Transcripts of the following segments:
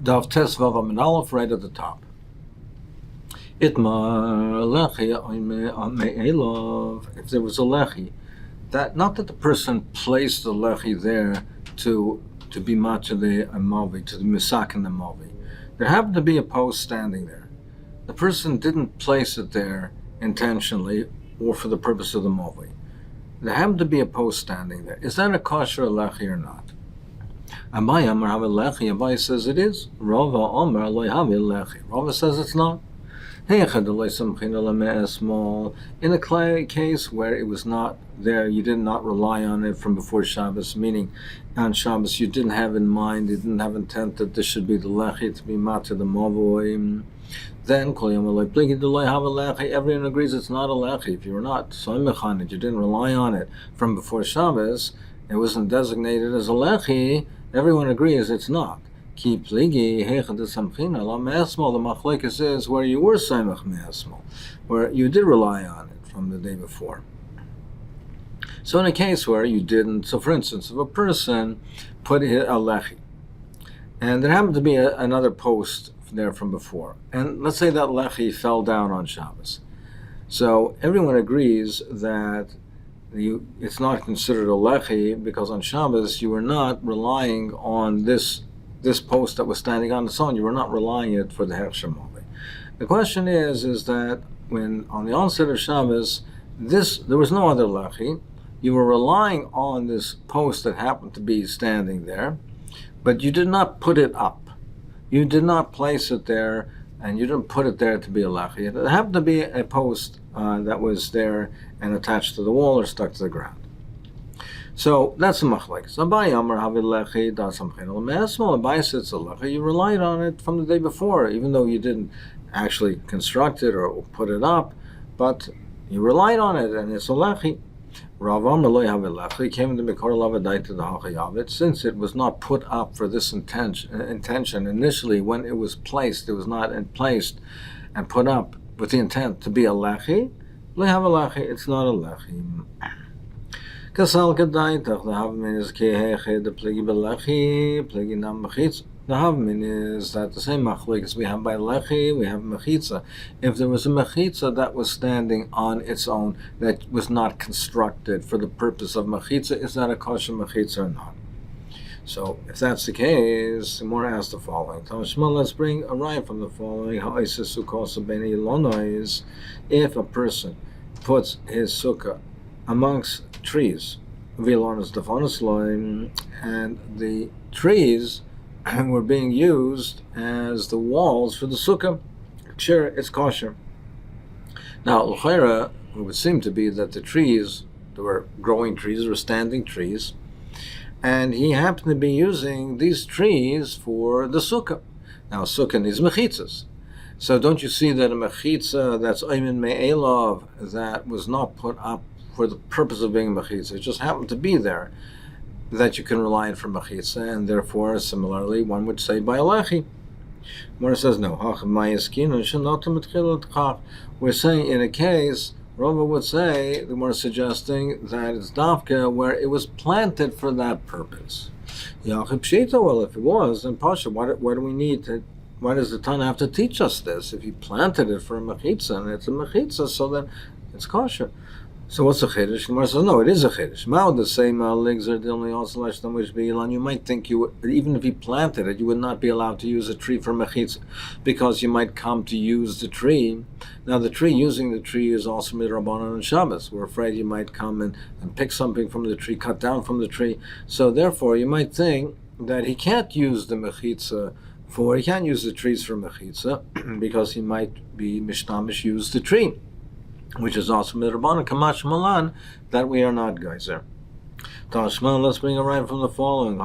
Dav Tes Vav Amin Aleph, right at the top. Itmar lechi me'elov. If there was a lechi, that not that the person placed the lechi there to be matcha the mavi, to the misak and the mavi. There happened to be a post standing there. The person didn't place it there intentionally or for the purpose of the mavi. There happened to be a post standing there. Is that a kosher lechi or not? Abai Amar have a lechi. Abai says it is. Rava Amar lo have a lechi. Rava says it's not. In a case where it was not there, you did not rely on it from before Shabbos, meaning on Shabbos you didn't have in mind, you didn't have intent that this should be the lechi, to be matzah the mavoy. Then everyone agrees it's not a lechi. If you were not soymechanit, you didn't rely on it from before Shabbos, it wasn't designated as a lechi, everyone agrees it's not. Ki pligi heichad samchina la me'esmol. The machlekes is where you were saimach me'esmol, where you did rely on it from the day before. So in a case where you didn't, so for instance, if a person put a lechi, and there happened to be another post there from before, and let's say that lechi fell down on Shabbos, so everyone agrees that it's not considered a lechi because on Shabbos you were not relying on this post that was standing on its own. You were not relying it for the Hechsher Mavi. The question is that when on the onset of Shabbos, there was no other lechi, you were relying on this post that happened to be standing there, but you did not put it up. You did not place it there, and you didn't put it there to be a lechi. It happened to be a post that was there and attached to the wall or stuck to the ground. So that's the machlekes. Abai Amar have a lechi da samchin al me'esmol. Abai says it's a lechi. You relied on it from the day before, even though you didn't actually construct it or put it up, but you relied on it, and it's a lechi. Rav Amar lo have a lechi came to Mikor Lavadai to the Hachayavit, since it was not put up for this intention initially when it was placed. It was not placed and put up with the intent to be a lechi. Lo have a lechi. It's not a lechi. Kasal Kadaitach, the Havmin is Keheche, the Pligi Belechi, Pligi Nam Mechitza. The Havmin is that the same machlekes we have by Lechi, we have Mechitza. If there was a Mechitza that was standing on its own, that was not constructed for the purpose of Mechitza, is that a kosher Mechitza or not? So, if that's the case, the more asks the following. Tashma, let's bring a rhyme from the following. Ha'isa sukkah sabeni ilona is, if a person puts his sukkah amongst trees, and the trees were being used as the walls for the sukkah. Sure, it's kosher. Now, l'chayra, it would seem to be that the trees, there were growing trees, there were standing trees, and he happened to be using these trees for the sukkah. Now, sukkah needs mechitzas. So don't you see that a mechitza that's aymin me'elov, that was not put up for the purpose of being mechitza, it just happened to be there, that you can rely on for mechitza, and therefore, similarly, one would say by a lechi. Mora says no. We're saying in a case, Rava would say, the more suggesting that it's dafka where it was planted for that purpose. Well, if it was, then Pasha, why do we need to? Why does the Tana have to teach us this? If he planted it for a mechitza and it's a mechitza, so then it's kosher. So what's a chiddush? Gemara says no, it is a chiddush. Ma'od the same legs are the only also which be ilan. You might think even if he planted it, you would not be allowed to use a tree for mechitza, because you might come to use the tree. Now using the tree is also midrabanan on Shabbos. We're afraid you might come and pick something from the tree, cut down from the tree. So therefore, you might think that he can't use the mechitza he can't use the trees for mechitza because he might be mishnamish use the tree, which is also midrabanan kamash malan, that we are not geyser. Tashma, let's bring a right from the following.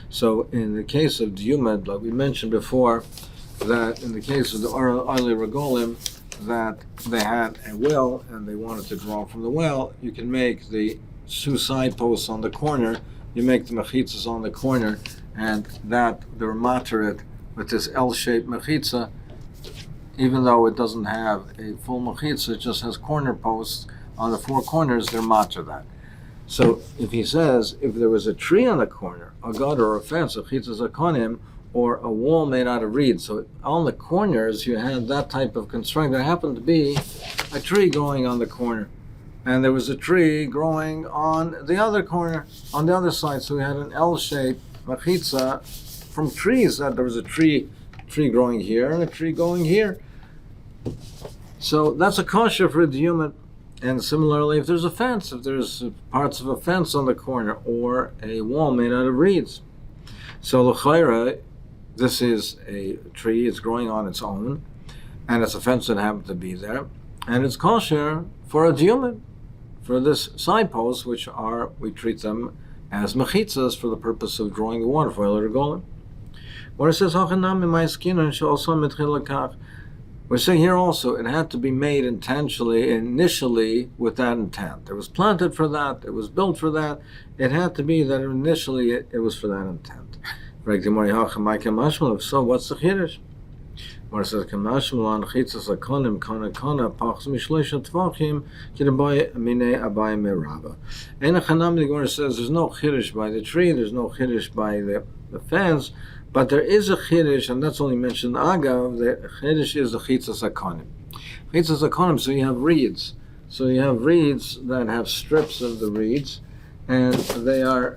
So in the case of Diumed, like we mentioned before, that in the case of the Oile Regolim, that they had a well and they wanted to draw from the well, you can make the two side posts on the corner, you make the mechitzas on the corner, and that they're materit with this L-shaped mechitza. Even though it doesn't have a full mechitza, it just has corner posts on the four corners, they're matzah that. So if he says, if there was a tree on the corner, a gutter or a fence, a chitzas akonim, or a wall made out of reeds, so on the corners you had that type of construction. There happened to be a tree growing on the corner, and there was a tree growing on the other corner, on the other side. So we had an L-shaped machitza from trees. That there was a tree growing here and a tree going here. So that's a kosher for the human. And similarly, if there's a fence, if there's parts of a fence on the corner or a wall made out of reeds. So l'chayra, this is a tree, it's growing on its own, and it's a fence that happened to be there, and it's kosher for a human, for this side post, which are, we treat them as mechitzas for the purpose of drawing the water for a golem. Where it says, we're saying here also, it had to be made initially with that intent. It was planted for that, it was built for that, it had to be that initially it was for that intent. So what's the chiddush? Where it says, the says there's no chiddush by the tree, there's no chiddush by the fence, but there is a chiddush, and that's only mentioned agav. The chiddush is the chitzas akonim. Chitzas akonim, so you have reeds. So you have reeds that have strips of the reeds, and there's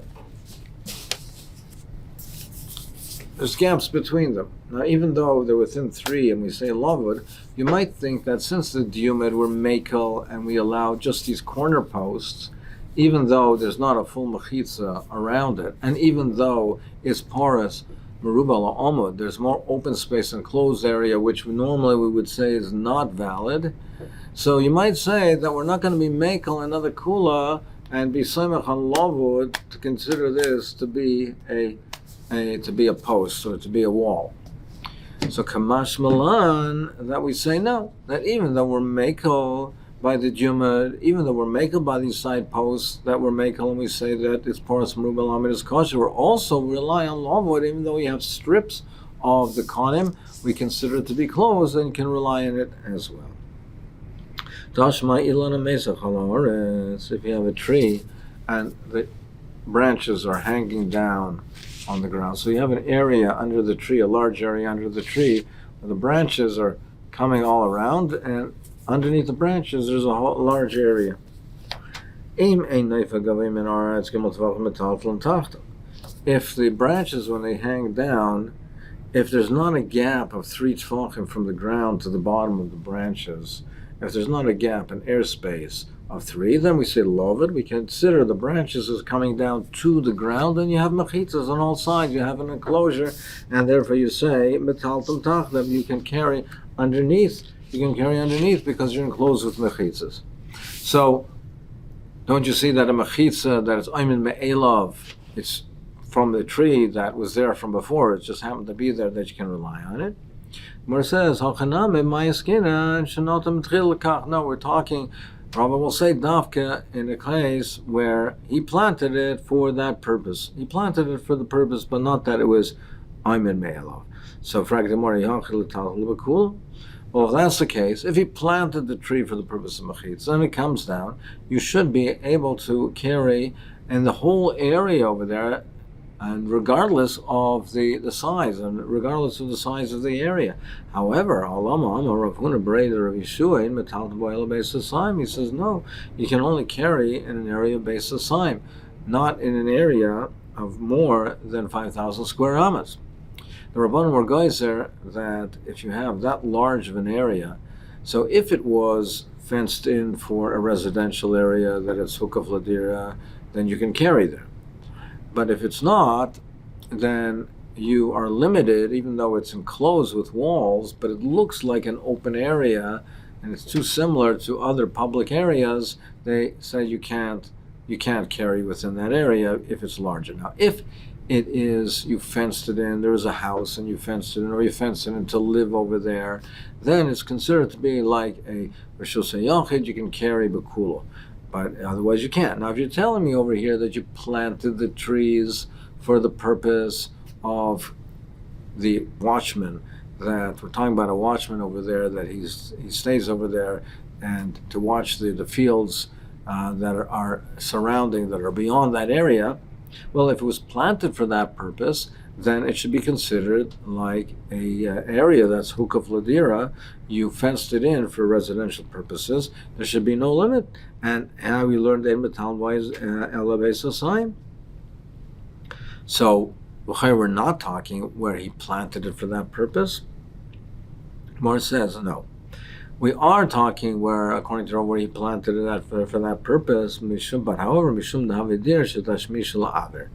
gaps between them. Now, even though they're within 3, and we say lavud, you might think that since the diumid were makel, and we allow just these corner posts, even though there's not a full mechitza around it, and even though it's porous, Meruba Amud, there's more open space and closed area, which normally we would say is not valid. So you might say that we're not going to be makel another kula and be samech on lavud to consider this to be a post or to be a wall. So kamash malan, that we say no, that even though we're makel by the Jumad, even though we're makel by these side posts that we're makel, and we say that it's porous merubah lamed is kosher, we're also rely on lavud, even though we have strips of the konim, we consider it to be closed and can rely on it as well. Tashma ilana mesach halaretz, if you have a tree and the branches are hanging down on the ground, so you have an area under the tree, a large area under the tree, where the branches are coming all around, and underneath the branches, there's a whole large area. If the branches, when they hang down, if there's not a gap of 3 tefachim from the ground to the bottom of the branches, if there's not a gap, an airspace of 3, then we say lovid. We consider the branches as coming down to the ground, and you have mechitzas on all sides. You have an enclosure, and therefore you say metaltum tachdem. You can carry underneath. You can carry underneath because you're enclosed with mechitzas. So, don't you see that a mechitza that is aymin me'elav, it's from the tree that was there from before, it just happened to be there that you can rely on it? Where it says, no, we're talking, Rabbi will say dafka in a case where he planted it for that purpose. He planted it for the purpose, but not that it was aymin me'elav. So, well, if that's the case, if he planted the tree for the purpose of mechitza, and it comes down, you should be able to carry in the whole area over there, and regardless of the size, and regardless of the size of the area. However, he says, no, you can only carry in an area based on Saim, not in an area of more than 5,000 square amas. The Rabbanim were geyser that if you have that large of an area, so if it was fenced in for a residential area that it's hukaf ladira, then you can carry there. But if it's not, then you are limited, even though it's enclosed with walls, but it looks like an open area, and it's too similar to other public areas, they say you can't carry within that area if it's larger. Now, if it is, you fenced it in, there is a house and you fenced it in, or you fenced it in to live over there, then it's considered to be like a Rishus HaYachid, you can carry Bekulo. But otherwise you can't. Now if you're telling me over here that you planted the trees for the purpose of the watchman, that we're talking about a watchman over there, that he stays over there and to watch the fields that are surrounding, that are beyond that area. Well, if it was planted for that purpose, then it should be considered like a area that's hukaf ladira. You fenced it in for residential purposes. There should be no limit. And how we learned in metal wise elevation. So we're not talking where he planted it for that purpose. More says no. We are talking where, according to where he planted it for that purpose. But however, mishum dahavi dirshu tashmish la'aver.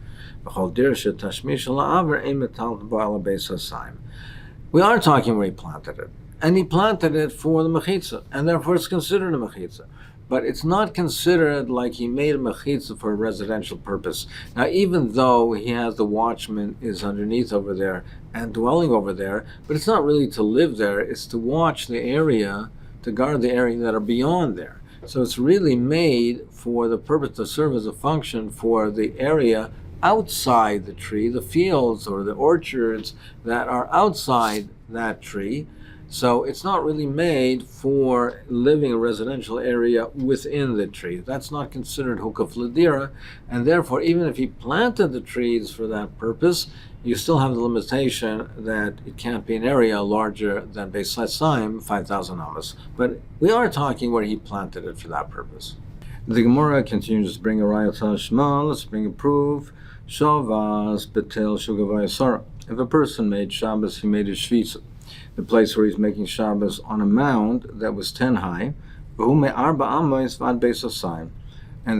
We are talking where he planted it. And he planted it for the mechitza, and therefore it's considered a mechitza. But it's not considered like he made a mechitza for a residential purpose. Now, even though he has the watchman is underneath over there and dwelling over there, but it's not really to live there, it's to watch the area, to guard the area that are beyond there. So it's really made for the purpose to serve as a function for the area outside the tree, the fields or the orchards that are outside that tree. So it's not really made for living a residential area within the tree. That's not considered hukaf ladira, and therefore even if he planted the trees for that purpose, you still have the limitation that it can't be an area larger than Beis Hatzayim, 5,000 amas. But we are talking where he planted it for that purpose. The Gemara continues to bring a rayat hashma. Let's bring a proof. Shavas betel shugavay sara. If a person made Shabbos, he made a shvitza, the place where he's making Shabbos, on a mound that was 10 high, and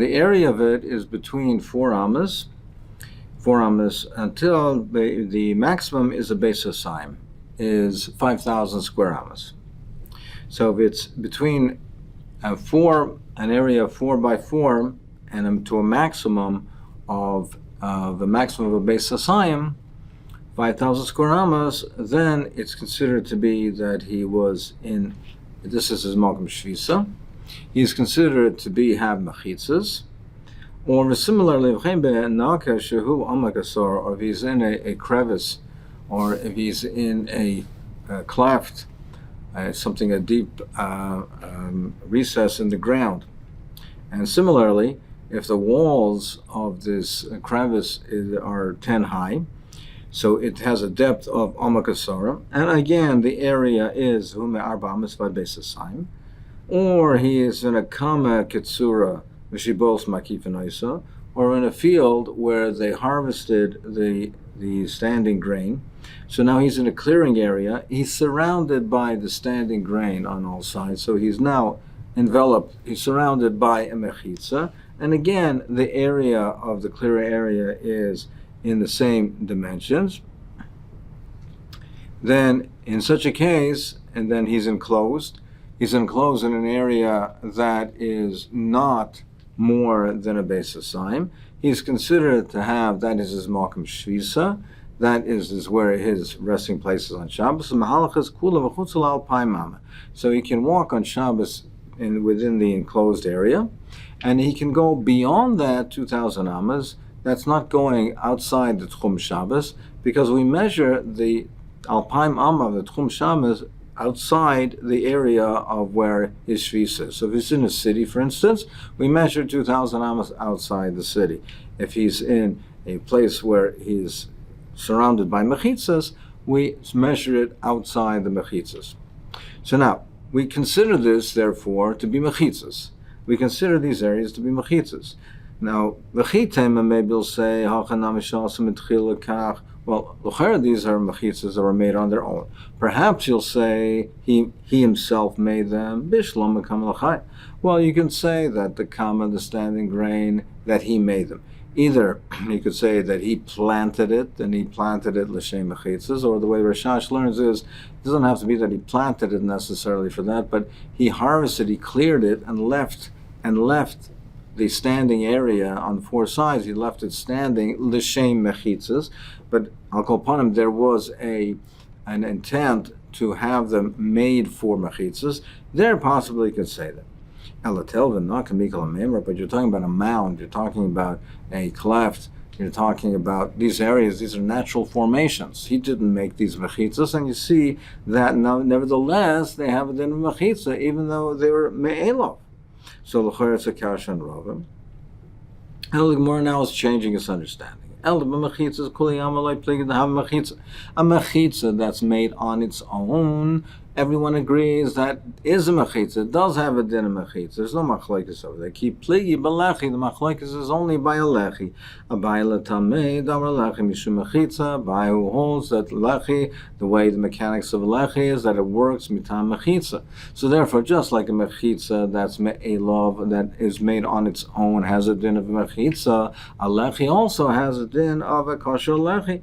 the area of it is between 4 amas until the maximum is a Beis Hatzayim, is 5,000 square amas. So if it's between an area of 4 by 4 and to a maximum of the maximum of a Beis Hatzayim, 5,000 square amas, then it's considered to be that he was in, this is his Malkum Shvisa, he's considered to be have mechitzas, or similarly, or if he's in a crevice, or if he's in a cleft, a deep recess in the ground. And similarly, if the walls of this crevice are 10 high, so it has a depth of amakasara, and again the area is hume arba amas vad Beis Hatzayim, or he is in a kama kitsura v'shibos makifenoisa, or in a field where they harvested the standing grain. So now he's in a clearing area. He's surrounded by the standing grain on all sides. So he's now enveloped. He's surrounded by a mechitza, and again the area of the clear area is in the same dimensions. Then in such a case, and then he's enclosed in an area that is not more than a Beis Hatzayim. He's considered to have, that is his Malkum Shvisa, that is where his resting place is on Shabbos. So he can walk on Shabbos within the enclosed area, and he can go beyond that 2,000 amas. That's not going outside the Tchum Shabbos, because we measure the Alpaim Amma of the Tchum Shabbos outside the area of where his shvisa is. So if he's in a city, for instance, we measure 2,000 amas outside the city. If he's in a place where he's surrounded by mechitzas, we measure it outside the mechitzas. So now, we consider this, therefore, to be mechitzas. We consider these areas to be mechitzas. Now, v'chitem, maybe you'll say, well, these are mechitzas that were made on their own. Perhaps you'll say he himself made them. Well, you can say that the kama, the standing grain, that he made them. Either you could say that he planted it, and he planted it l'shem mechitzas, or the way Rashash learns is, it doesn't have to be that he planted it necessarily for that, but he harvested, he cleared it, and left the standing area on 4 sides. He left it standing l'shem mechitzas, but al kol panim there was an intent to have them made for mechitzas. There possibly you could say that. But you're talking about a mound, you're talking about a cleft, you're talking about these areas, these are natural formations. He didn't make these mechitzas, and you see that now, nevertheless, they have a din of mechitza, even though they were me'elov. So l'chor it's a kasha and Rava. And the Gemara now is changing its understanding. A mechitza that's made on its own, everyone agrees that is a mechitza. It does have a din of mechitza. There's no machlekes over there. Ki pligi balechi, the machlekes is only by a lechi. Abai letamei, damar lechi mishum mechitza. Abai who holds that lechi, the way the mechanics of a lechi is that it works mitam mechitza. So therefore, just like a mechitza that's a love that is made on its own has a din of mechitza, a lechi also has a din of a kosher lechi.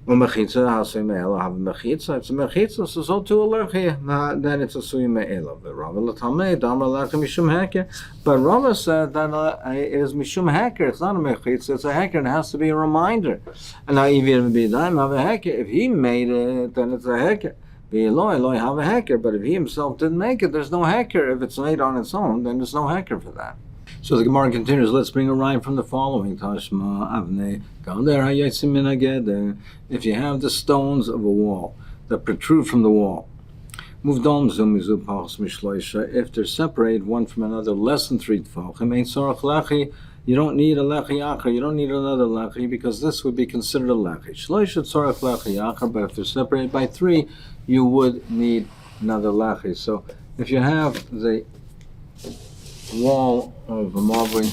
Mechitza hasei me'ela have mechitza. It's a mechitza, so too a lechi. Then it's a suy me'ela. But Rava l'tamei damar lechi mishum heker. But Rava said that it is mishum heker. It's not a mechitza. It's a heker, and it has to be a reminder. And now even b'daim have a heker. If he made it, then it's a heker. Eloi have a heker. But if he himself didn't make it, there's no heker. If it's made on its own, then there's no heker for that. So the Gemara continues. Let's bring a rhyme from the following: Tashma avnei gader hayotzim min hageder. If you have the stones of a wall that protrude from the wall, muvdom zumizu pachos mishloisha. If they're separated one from another less than 3 tefachim, ein sorach lechi. You don't need a lechi acher. You don't need another lechi because this would be considered a lechi. Shloisha sorach lechi acher. But if they're separated by 3, you would need another lechi. So if you have the wall of a mavoi,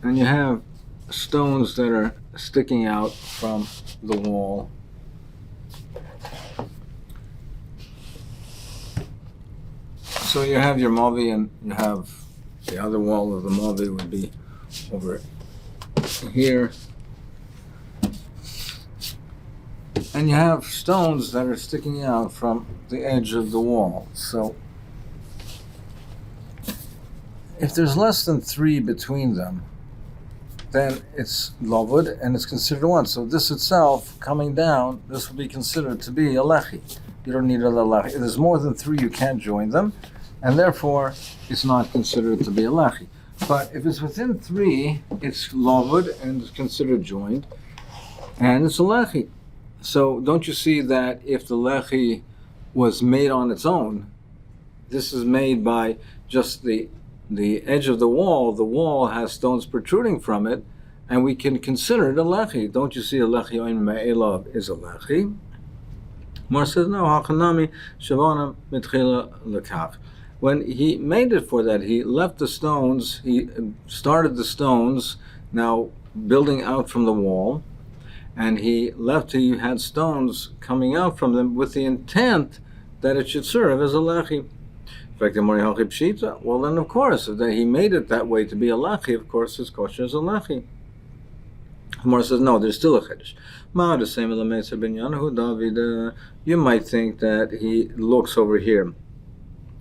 and you have stones that are sticking out from the wall. So you have your mavoi, and you have the other wall of the mavoi would be over here, and you have stones that are sticking out from the edge of the wall. So if there's less than 3 between them, then it's lovud and it's considered one. So this itself, coming down, this will be considered to be a lechi. You don't need a lechi. If there's more than 3, you can't join them, and therefore it's not considered to be a lechi. But if it's within 3, it's lovud and it's considered joined, and it's a lechi. So don't you see that if the lechi was made on its own, this is made by just the edge of the wall has stones protruding from it, and we can consider it a lechi. Don't you see a lechi oin me'elav is a lechi? Mar says, no, hachanami shavana mitchila lekach. When he made it for that, he left the stones, he started the stones, now building out from the wall, and he had stones coming out from them with the intent that it should serve as a lechi. Well, then of course, if he made it that way to be a lechi, of course his kosher is a lechi. Gemara says, no, there's still a chiddush. Dovid, you might think that he looks over here,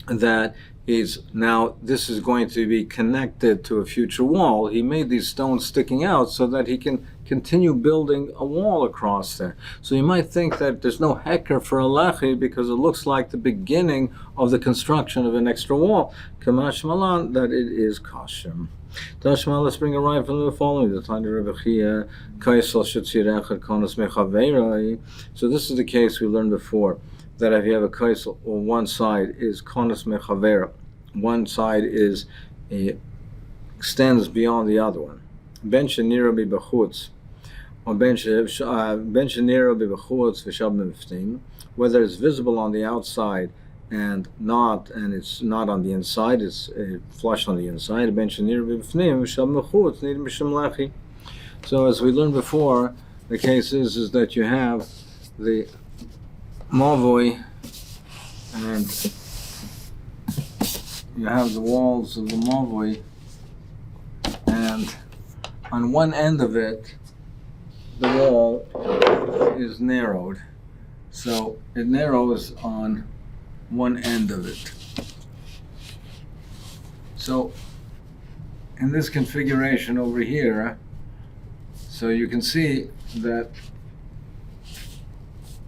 that this is going to be connected to a future wall. He made these stones sticking out so that he can continue building a wall across there. So you might think that there's no heker for a lechi because it looks like the beginning of the construction of an extra wall. Kamash malan, that it is kosher. Tashma, let's bring a rhyme from the following. The time Rebechia kaisel shetzirechad konos mechaverai. So this is the case we learned before, that if you have a kaisel, or one side is konos mechavera, one side extends beyond the other one. Ben shenira b'bachutz, or ben shenira b'bachutz v'shab b'miftim, whether it's visible on the outside and it's not on the inside, it's flush on the inside. Ben shenira b'miftim v'shab b'chutz nid mishum lechi. So as we learned before, the case is that you have the mavoi, and you have the walls of the mavoi, and on one end of it, the wall is narrowed. So it narrows on one end of it. So in this configuration over here, so you can see that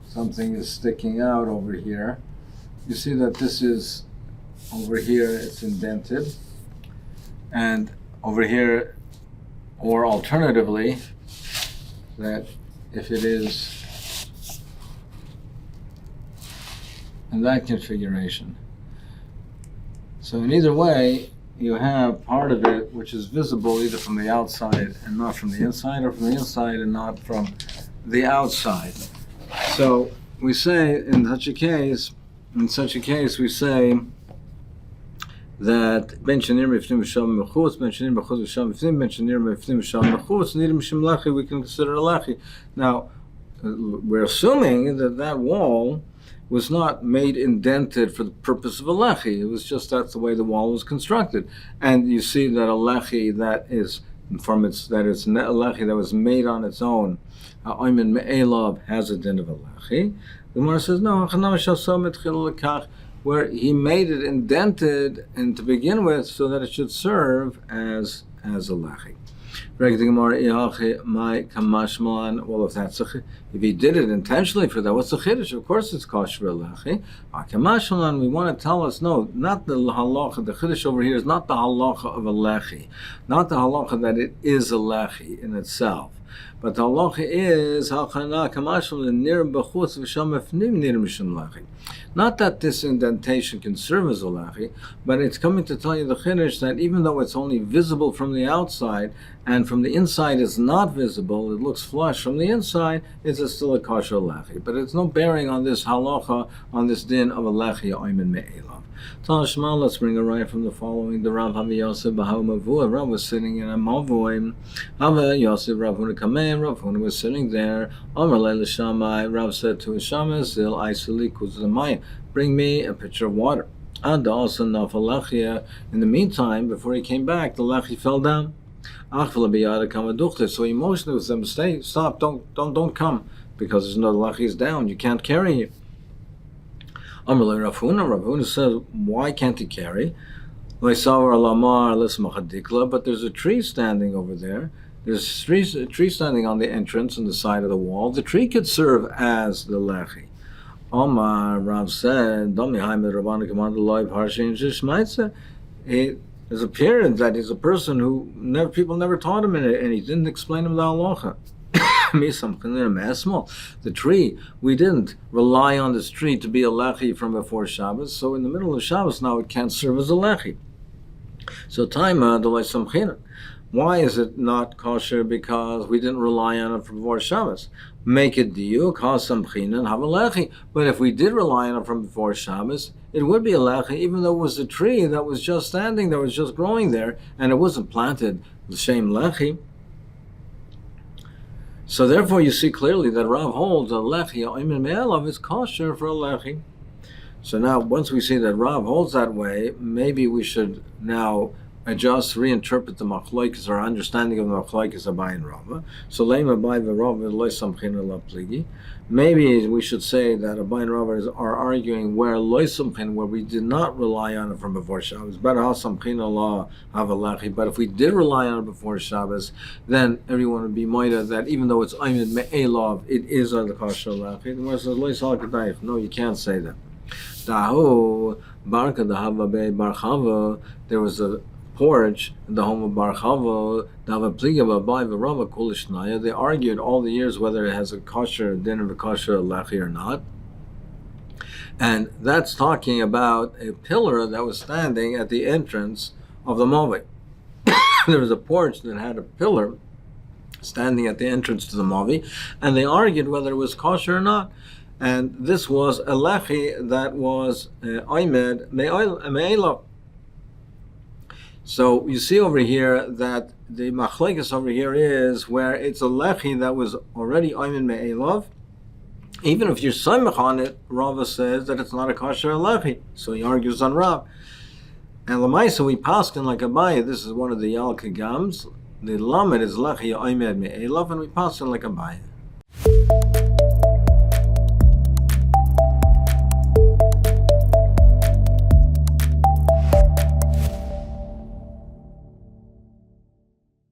something is sticking out over here. You see that this is over here, it's indented, and over here, or alternatively, that if it is in that configuration, So in either way, you have part of it which is visible either from the outside and not from the inside, or from the inside and not from the outside. So we say in such a case, we say that ben shenir mifnim v'sham mechutz, ben shenir mechutz v'sham mifnim, ben shenir mifnim v'sham mechutz, nidim mishim lechi, we can consider a lechi. Now, we're assuming that wall was not made indented for the purpose of a lechi. It was just that's the way the wall was constructed. And you see that a lechi that is a lechi that was made on its own, Oymen me'elav, has a din of a lechi. The Gemara says no, where he made it indented and to begin with so that it should serve as a lechi. Well, if he did it intentionally for that, what's the chiddush? Of course it's kosher lechi. We want to tell us, no, not the halacha. The chiddush over here is not the halacha of a lechi, not the halacha that it is a lechi in itself. But the halacha is not that this indentation can serve as a lechi, but it's coming to tell you the chiddush that even though it's only visible from the outside and from the inside is not visible, it looks flush from the inside, it's still a kosher lechi. But it's no bearing on this halacha, on this din of a lechi oymen me'elav. Tanashma, let's bring a raya from the following. The Rav Havi Yosef Bahav Mavua. Rav was sitting in a mavoim. Hava Yosef Rav Huna Kamei. Rav Huna was sitting there. Amar Leila Shammai. Rav said to his Shammai, Zil Aisali Kuzlamaya, bring me a pitcher of water. And also Nafalachia. In the meantime, before he came back, the lechi fell down. So he motioned with them, stop, don't come, because there's no lechi is down. You can't carry it. Rav Huna says, why can't he carry? But there's a tree standing over there. There's a tree standing on the entrance on the side of the wall. The tree could serve as the lechi. Omar, Rav said, there's appearance that he's a person who people never taught him and he didn't explain him the halacha. The tree, we didn't rely on this tree to be a lechi from before Shabbos, so in the middle of Shabbos now it can't serve as a lechi. So taima delay samchina. Why is it not kosher? Because we didn't rely on it from before Shabbos. Make it diyu, cause samchina, and have a lechi. But if we did rely on it from before Shabbos, it would be a lechi, even though it was a tree that was just standing there, was just growing there, and it wasn't planted the same lechi. So therefore, you see clearly that Rav holds a lechi oymen me'elav is kosher for a lechi. So now, once we see that Rav holds that way, maybe we should now reinterpret the machlokes, our understanding of the machlokes Abai and Rava. So leima Abai v'Rava lo samchina la pligi. Maybe we should say that Abai and Rava are arguing where lo samchin, where we did not rely on it from before Shabbos. Better ha samchina la have a lechi. But if we did rely on it before Shabbos, then everyone would be moida that even though it's oymen me'elav, it is a kosher lechi. The Gemara says lo yisal kedayich. No, you can't say that. Dahu barka dahava be bar Chava. There was a porch in the home of Bar Chava. They argued all the years whether it has a kosher din of a kosher lechi or not. And that's talking about a pillar that was standing at the entrance of the Mavi. There was a porch that had a pillar standing at the entrance to the Mavi, and they argued whether it was kosher or not. And this was a lechi that was oymed me'elav. So you see over here that the machlekes over here is where it's a lechi that was already oymen me'elav. Even if you're samech on it, Rava says that it's not a kosher lechi. So he argues on Rav. And Lamaisa, we paskin like Abaye. This is one of the Yal Kagams. The lamed is lechi oymen me'elav, and we paskin like Abaye.